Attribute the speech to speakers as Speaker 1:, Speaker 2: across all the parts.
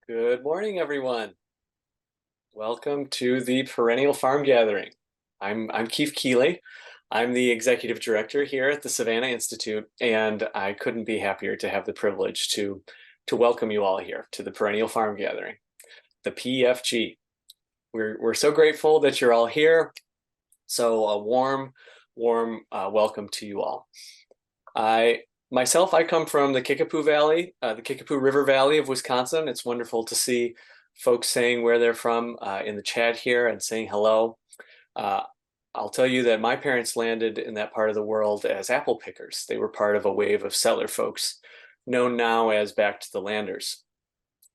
Speaker 1: Good morning, everyone. Welcome to the Perennial Farm Gathering. I'm Keefe Keeley. I'm the executive director here at the Savanna Institute, and I couldn't be happier to have the privilege to welcome you all here to the Perennial Farm Gathering, the PFG. We're so grateful that you're all here. So a warm welcome to you all. I come from the Kickapoo Valley, the Kickapoo River Valley of Wisconsin. It's wonderful to see folks saying where they're from in the chat here and saying hello. Uh, I'll tell you that my parents landed in that part of the world as apple pickers. They were part of a wave of settler folks known now as Back to the Landers.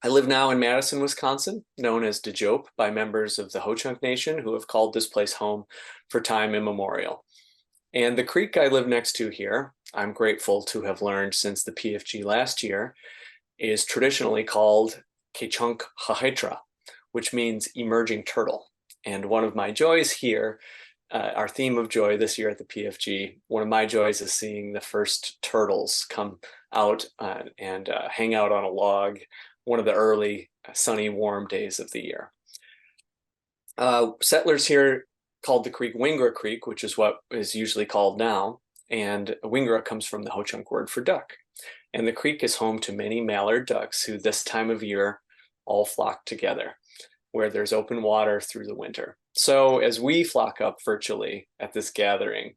Speaker 1: I live now in Madison, Wisconsin, known as DeJope by members of the Ho-Chunk Nation who have called this place home for time immemorial. And the creek I live next to here, I'm grateful to have learned since the PFG last year, is traditionally called Kechunk Hahitra, which means emerging turtle. And one of my joys here, our theme of joy this year at the PFG, one of my joys is seeing the first turtles come out and hang out on a log, one of the early sunny, warm days of the year. Settlers here called the creek Wingra Creek, which is what is usually called now, and Wingra comes from the Ho-Chunk word for duck. And the creek is home to many mallard ducks who this time of year all flock together, where there's open water through the winter. So as we flock up virtually at this gathering,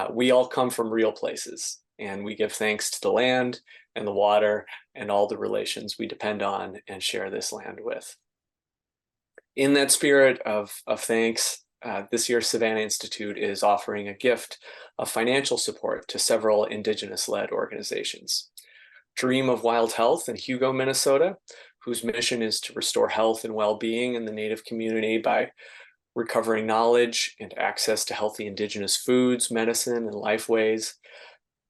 Speaker 1: we all come from real places, and we give thanks to the land and the water and all the relations we depend on and share this land with. In that spirit of thanks, this year's Savanna Institute is offering a gift of financial support to several Indigenous-led organizations. Dream of Wild Health in Hugo, Minnesota, whose mission is to restore health and well-being in the Native community by recovering knowledge and access to healthy Indigenous foods, medicine, and lifeways.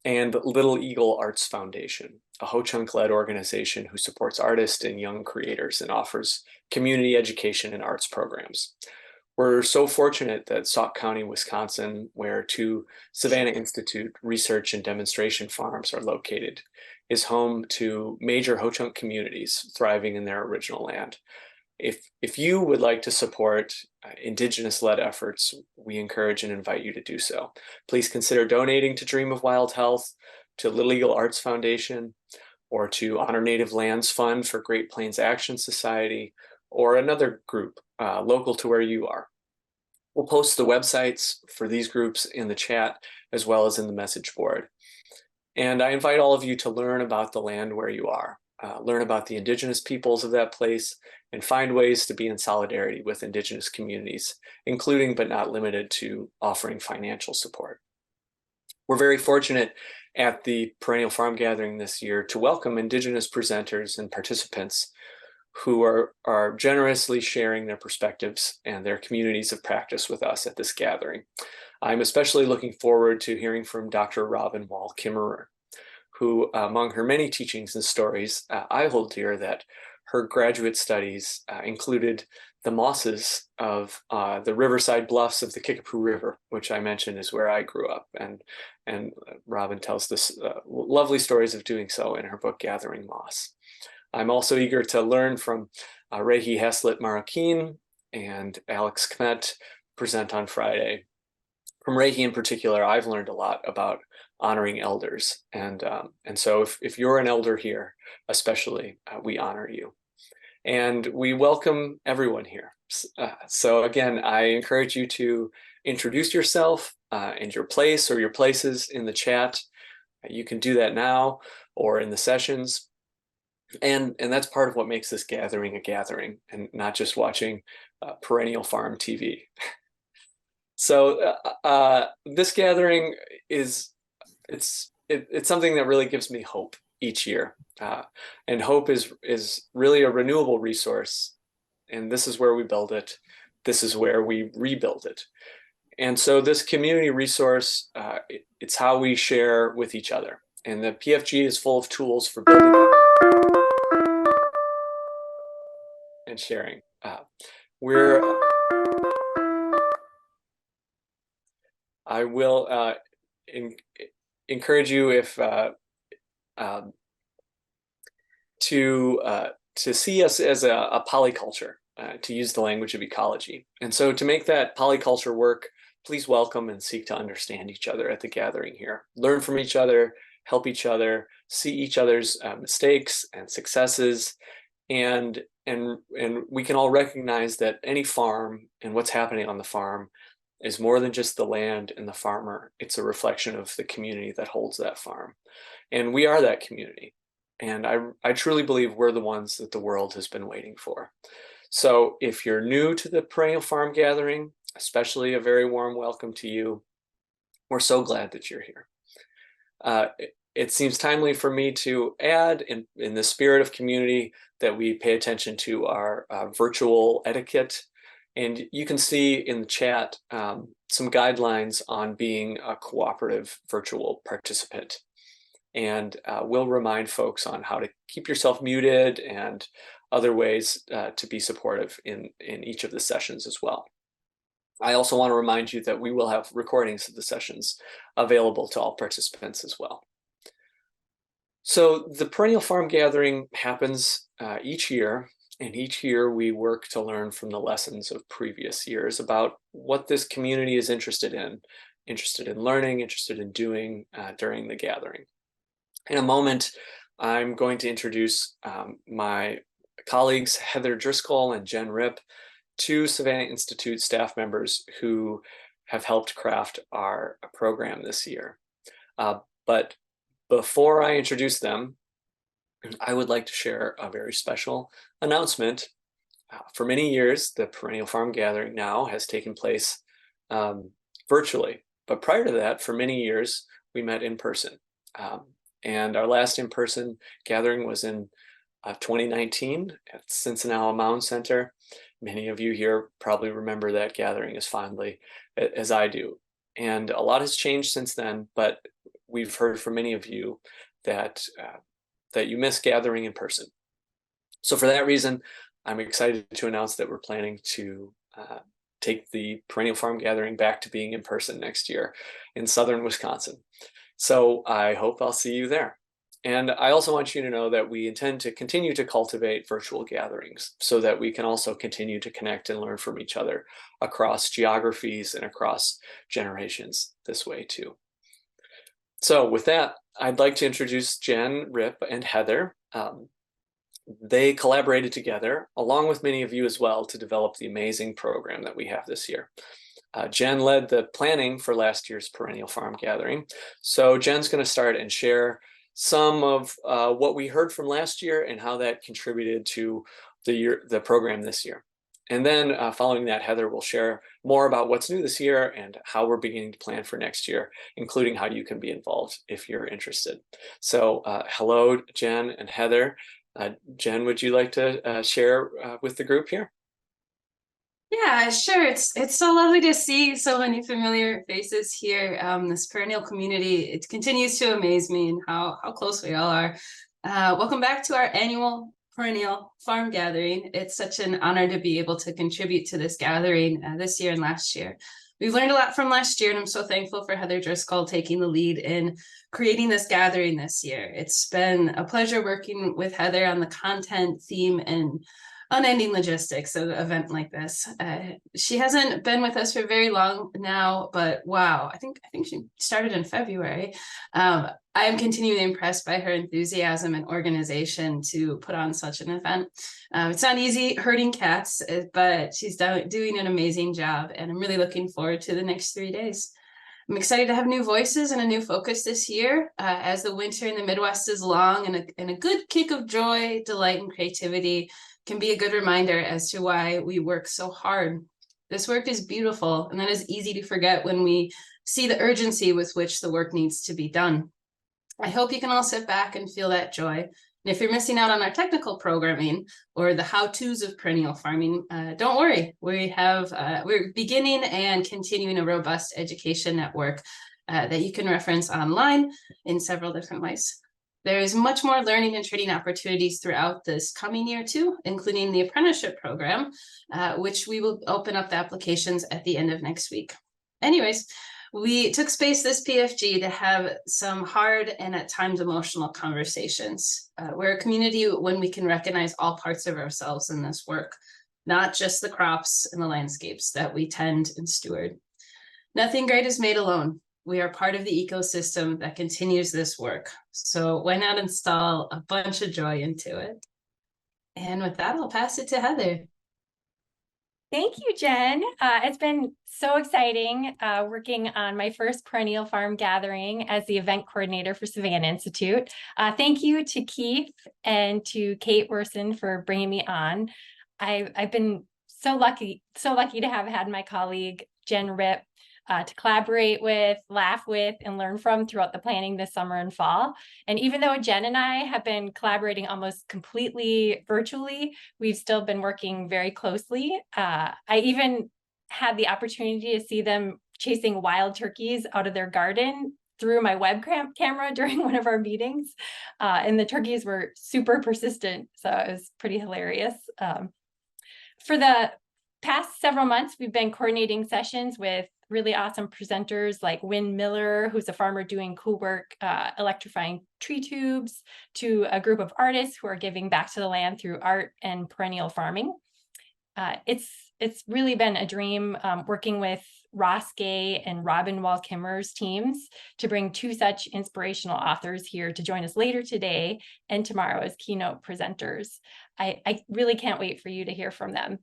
Speaker 1: And Little Eagle Arts Foundation, a Ho-Chunk-led organization who supports artists and young creators and offers community education and arts programs. We're so fortunate that Sauk County, Wisconsin, where two Savanna Institute research and demonstration farms are located, is home to major Ho-Chunk communities thriving in their original land. If you would like to support Indigenous-led efforts, we encourage and invite you to do so. Please consider donating to Dream of Wild Health, to Little Eagle Arts Foundation, or to Honor Native Lands Fund for Great Plains Action Society, or another group local to where you are. We'll post the websites for these groups in the chat as well as in the message board. And I invite all of you to learn about the land where you are, learn about the Indigenous peoples of that place, and find ways to be in solidarity with Indigenous communities, including but not limited to offering financial support. We're very fortunate at the Perennial Farm Gathering this year to welcome Indigenous presenters and participants who are generously sharing their perspectives and their communities of practice with us at this gathering. I'm especially looking forward to hearing from Dr. Robin Wall-Kimmerer, who among her many teachings and stories, I hold dear that her graduate studies included the mosses of the riverside bluffs of the Kickapoo River, which I mentioned is where I grew up. And Robin tells this lovely stories of doing so in her book, Gathering Moss. I'm also eager to learn from Rehi Heslet Marroquin and Alex Kmet present on Friday. From Rehi in particular, I've learned a lot about honoring elders. And so if you're an elder here, especially, we honor you. And we welcome everyone here. So again, I encourage you to introduce yourself and your place or your places in the chat. You can do that now or in the sessions. And that's part of what makes this gathering a gathering and not just watching Perennial Farm TV. So this gathering it's something that really gives me hope each year. And hope is really a renewable resource. And this is where we build it. This is where we rebuild it. And so this community resource, it's how we share with each other. And the PFG is full of tools for building and sharing. I will encourage you if to to see us as a polyculture, to use the language of ecology. And so to make that polyculture work, please welcome and seek to understand each other at the gathering here. Learn from each other, help each other, see each other's mistakes and successes, and we can all recognize that any farm and what's happening on the farm is more than just the land and the farmer. It's a reflection of the community that holds that farm. And we are that community. And I truly believe we're the ones that the world has been waiting for. So if you're new to the Perennial Farm Gathering, especially a very warm welcome to you. We're so glad that you're here. It seems timely for me to add, in the spirit of community, that we pay attention to our virtual etiquette. And you can see in the chat some guidelines on being a cooperative virtual participant. And we'll remind folks on how to keep yourself muted and other ways to be supportive in each of the sessions as well. I also want to remind you that we will have recordings of the sessions available to all participants as well. So the Perennial Farm Gathering happens each year, and each year we work to learn from the lessons of previous years about what this community is interested in learning, interested in doing during the gathering. In a moment, I'm going to introduce my colleagues, Heather Driscoll and Jen Ripp, two Savanna Institute staff members who have helped craft our program this year. But before I introduce them, I would like to share a very special announcement. For many years, the Perennial Farm Gathering now has taken place virtually. But prior to that, for many years, we met in person. And our last in-person gathering was in 2019 at Cincinnati Mound Center. Many of you here probably remember that gathering as fondly as I do. And a lot has changed since then, but we've heard from many of you that you miss gathering in person. So for that reason, I'm excited to announce that we're planning to take the Perennial Farm Gathering back to being in person next year in southern Wisconsin. So I hope I'll see you there. And I also want you to know that we intend to continue to cultivate virtual gatherings so that we can also continue to connect and learn from each other across geographies and across generations this way too. So with that, I'd like to introduce Jen, Ripp, and Heather. They collaborated together, along with many of you as well, to develop the amazing program that we have this year. Jen led the planning for last year's Perennial Farm Gathering. So Jen's going to start and share some of what we heard from last year and how that contributed to the program this year. And then following that, Heather will share more about what's new this year and how we're beginning to plan for next year, including how you can be involved if you're interested. So hello, Jen and Heather. Jen, would you like to share with the group here?
Speaker 2: Yeah, sure. It's so lovely to see so many familiar faces here. This perennial community, it continues to amaze me and how close we all are. Welcome back to our annual Perennial Farm Gathering. It's such an honor to be able to contribute to this gathering this year and last year. We've learned a lot from last year, and I'm so thankful for Heather Driscoll taking the lead in creating this gathering this year. It's been a pleasure working with Heather on the content, theme, and unending logistics of an event like this. She hasn't been with us for very long now, but wow, I think she started in February. I am continually impressed by her enthusiasm and organization to put on such an event. It's not easy herding cats, but she's doing an amazing job, and I'm really looking forward to the next 3 days. I'm excited to have new voices and a new focus this year, as the winter in the Midwest is long, and a good kick of joy, delight, and creativity can be a good reminder as to why we work so hard. This work is beautiful, and that is easy to forget when we see the urgency with which the work needs to be done. I hope you can all sit back and feel that joy. And if you're missing out on our technical programming or the how-tos of perennial farming, don't worry. We're beginning and continuing a robust education network that you can reference online in several different ways. There is much more learning and training opportunities throughout this coming year too, including the apprenticeship program, which we will open up the applications at the end of next week. Anyways, We took space this PFG to have some hard and at times emotional conversations. We're a community when we can recognize all parts of ourselves in this work, not just the crops and the landscapes that we tend and steward. Nothing great is made alone. We are part of the ecosystem that continues this work. So why not install a bunch of joy into it? And with that, I'll pass it to Heather.
Speaker 3: Thank you, Jen. It's been so exciting working on my first Perennial Farm Gathering as the event coordinator for Savanna Institute. Thank you to Keefe and to Kate Werson for bringing me on. I've been so lucky to have had my colleague Jen Ripp to collaborate with, laugh with, and learn from throughout the planning this summer and fall. And even though Jen and I have been collaborating almost completely virtually, we've still been working very closely. I even had the opportunity to see them chasing wild turkeys out of their garden through my webcam camera during one of our meetings. And the turkeys were super persistent, so it was pretty hilarious. For the past several months, we've been coordinating sessions with really awesome presenters like Wynn Miller, who's a farmer doing cool work electrifying tree tubes, to a group of artists who are giving back to the land through art and perennial farming. It's really been a dream working with Ross Gay and Robin Wall-Kimmer's teams to bring two such inspirational authors here to join us later today and tomorrow as keynote presenters. I really can't wait for you to hear from them.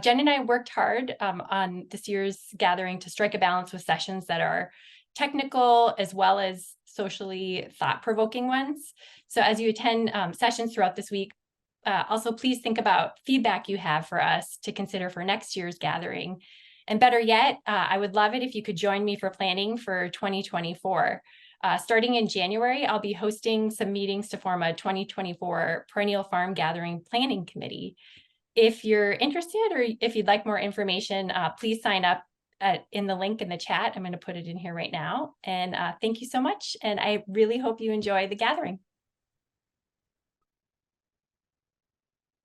Speaker 3: Jen and I worked hard on this year's gathering to strike a balance with sessions that are technical as well as socially thought-provoking ones. So as you attend sessions throughout this week, also please think about feedback you have for us to consider for next year's gathering. And better yet, I would love it if you could join me for planning for 2024. Starting in January, I'll be hosting some meetings to form a 2024 Perennial Farm Gathering Planning Committee. If you're interested or if you'd like more information, please sign up in the link in the chat. I'm going to put it in here right now. And thank you so much. And I really hope you enjoy the gathering.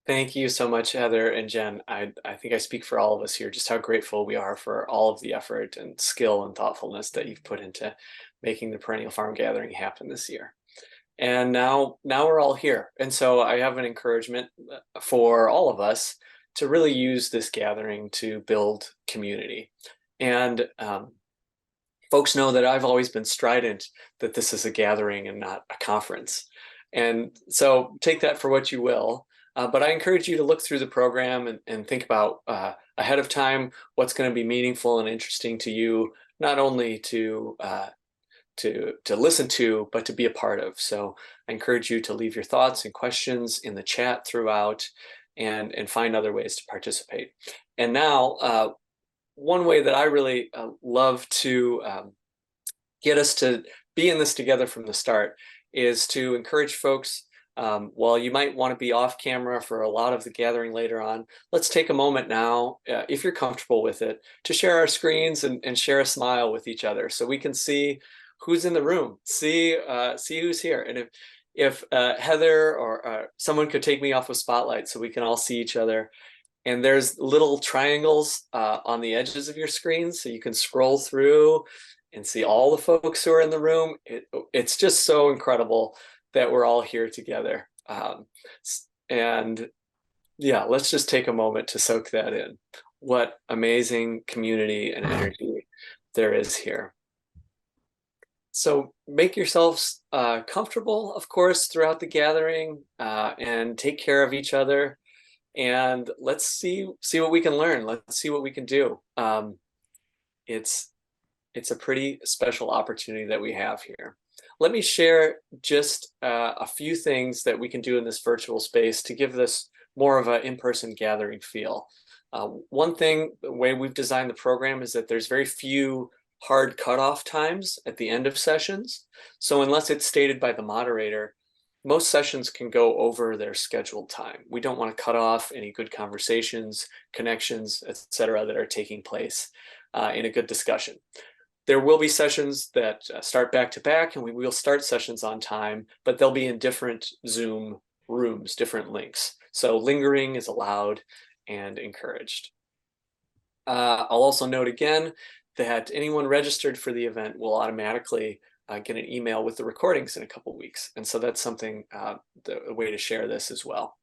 Speaker 1: Thank you so much, Heather and Jen. I think I speak for all of us here, just how grateful we are for all of the effort and skill and thoughtfulness that you've put into making the Perennial Farm Gathering happen this year. And now we're all here. And so I have an encouragement for all of us to really use this gathering to build community. And folks know that I've always been strident that this is a gathering and not a conference. And so take that for what you will. But I encourage you to look through the program and think about ahead of time what's going to be meaningful and interesting to you, not only to listen to, but to be a part of. So I encourage you to leave your thoughts and questions in the chat throughout and find other ways to participate. And now, one way that I really love to get us to be in this together from the start is to encourage folks, while you might want to be off camera for a lot of the gathering later on, let's take a moment now, if you're comfortable with it, to share our screens and share a smile with each other so we can see who's in the room, see who's here. And if Heather or someone could take me off of Spotlight so we can all see each other. And there's little triangles on the edges of your screen so you can scroll through and see all the folks who are in the room. It's just so incredible that we're all here together. And yeah, let's just take a moment to soak that in. What amazing community and energy there is here. So make yourselves comfortable, of course, throughout the gathering, and take care of each other. And let's see what we can learn. Let's see what we can do. It's a pretty special opportunity that we have here. Let me share just a few things that we can do in this virtual space to give this more of an in-person gathering feel. One thing, the way we've designed the program is that there's very few hard cutoff times at the end of sessions. So unless it's stated by the moderator, most sessions can go over their scheduled time. We don't want to cut off any good conversations, connections, etc., that are taking place in a good discussion. There will be sessions that start back to back, and we will start sessions on time, but they'll be in different Zoom rooms, different links. So lingering is allowed and encouraged. I'll also note again that anyone registered for the event will automatically get an email with the recordings in a couple weeks. And so that's something, a way to share this as well.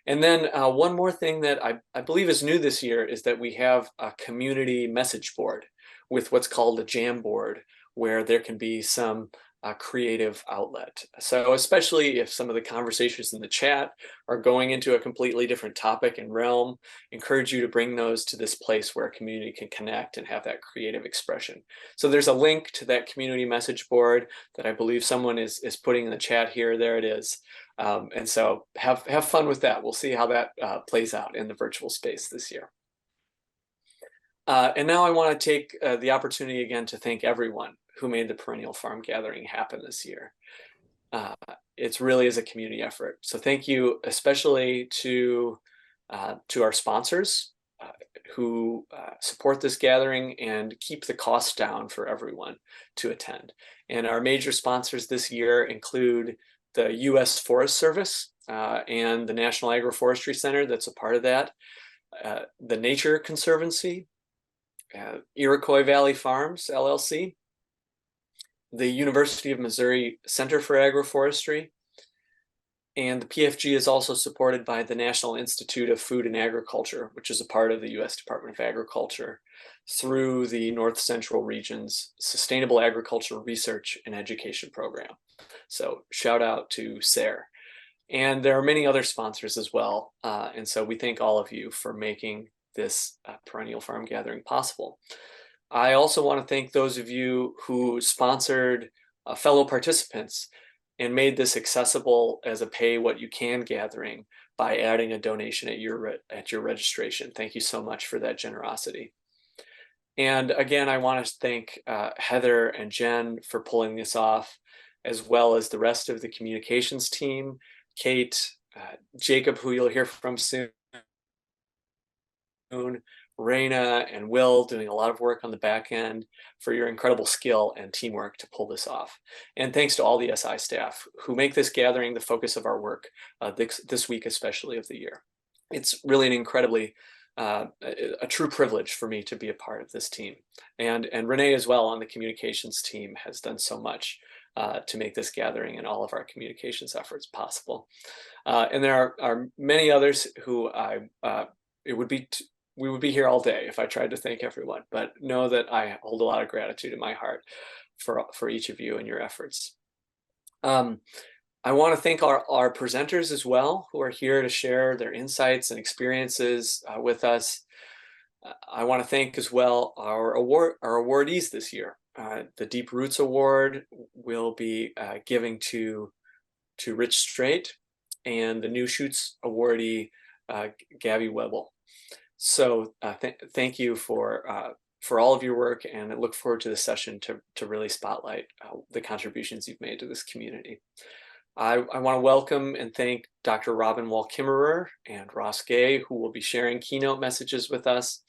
Speaker 1: And then one more thing that I believe is new this year is that we have a community message board with what's called a jam board, where there can be some creative outlet. So especially if some of the conversations in the chat are going into a completely different topic and realm, encourage you to bring those to this place where a community can connect and have that creative expression. So there's a link to that community message board that I believe someone is putting in the chat here. There it is. And so have fun with that. We'll see how that plays out in the virtual space this year. And now I want to take the opportunity again to thank everyone who made the Perennial Farm Gathering happen this year. It's really is a community effort. So thank you especially to our sponsors who support this gathering and keep the costs down for everyone to attend. And our major sponsors this year include the U.S. Forest Service and the National Agroforestry Center that's a part of that, the Nature Conservancy, Iroquois Valley Farms, LLC, the University of Missouri Center for Agroforestry, and the PFG is also supported by the National Institute of Food and Agriculture, which is a part of the U.S. Department of Agriculture, through the North Central Region's Sustainable Agricultural Research and Education Program. So shout out to SARE. And there are many other sponsors as well. And so we thank all of you for making this Perennial Farm Gathering possible. I also want to thank those of you who sponsored fellow participants and made this accessible as a pay what you can gathering by adding a donation at your registration. Thank you so much for that generosity. And again, I want to thank Heather and Jen for pulling this off, as well as the rest of the communications team, Kate, Jacob, who you'll hear from soon, Raina and Will doing a lot of work on the back end, for your incredible skill and teamwork to pull this off. And thanks to all the SI staff who make this gathering the focus of our work this week, especially of the year. It's really an incredibly, a true privilege for me to be a part of this team. And Renee as well on the communications team has done so much to make this gathering and all of our communications efforts possible. And there are many others who we would be here all day if I tried to thank everyone, but know that I hold a lot of gratitude in my heart for each of you and your efforts. I want to thank our presenters as well, who are here to share their insights and experiences with us. I want to thank as well our awardees this year. The Deep Roots Award will be giving to Rich Strait, and the New Shoots awardee, Gabby Webble. So thank you for all of your work, and I look forward to the session to really spotlight the contributions you've made to this community. I want to welcome and thank Dr. Robin Wall-Kimmerer and Ross Gay, who will be sharing keynote messages with us.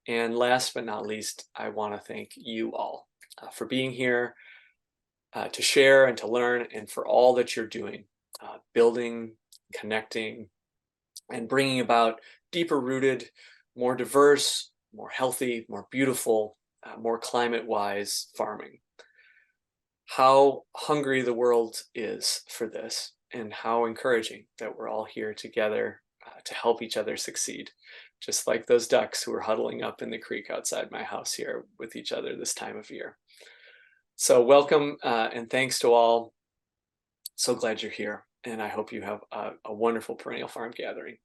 Speaker 1: And last but not least, I want to thank you all for being here to share and to learn, and for all that you're doing, building, connecting, and bringing about deeper rooted, more diverse, more healthy, more beautiful, more climate-wise farming. How hungry the world is for this, and how encouraging that we're all here together to help each other succeed, just like those ducks who are huddling up in the creek outside my house here with each other this time of year. So welcome and thanks to all. So glad you're here, and I hope you have a wonderful Perennial Farm Gathering.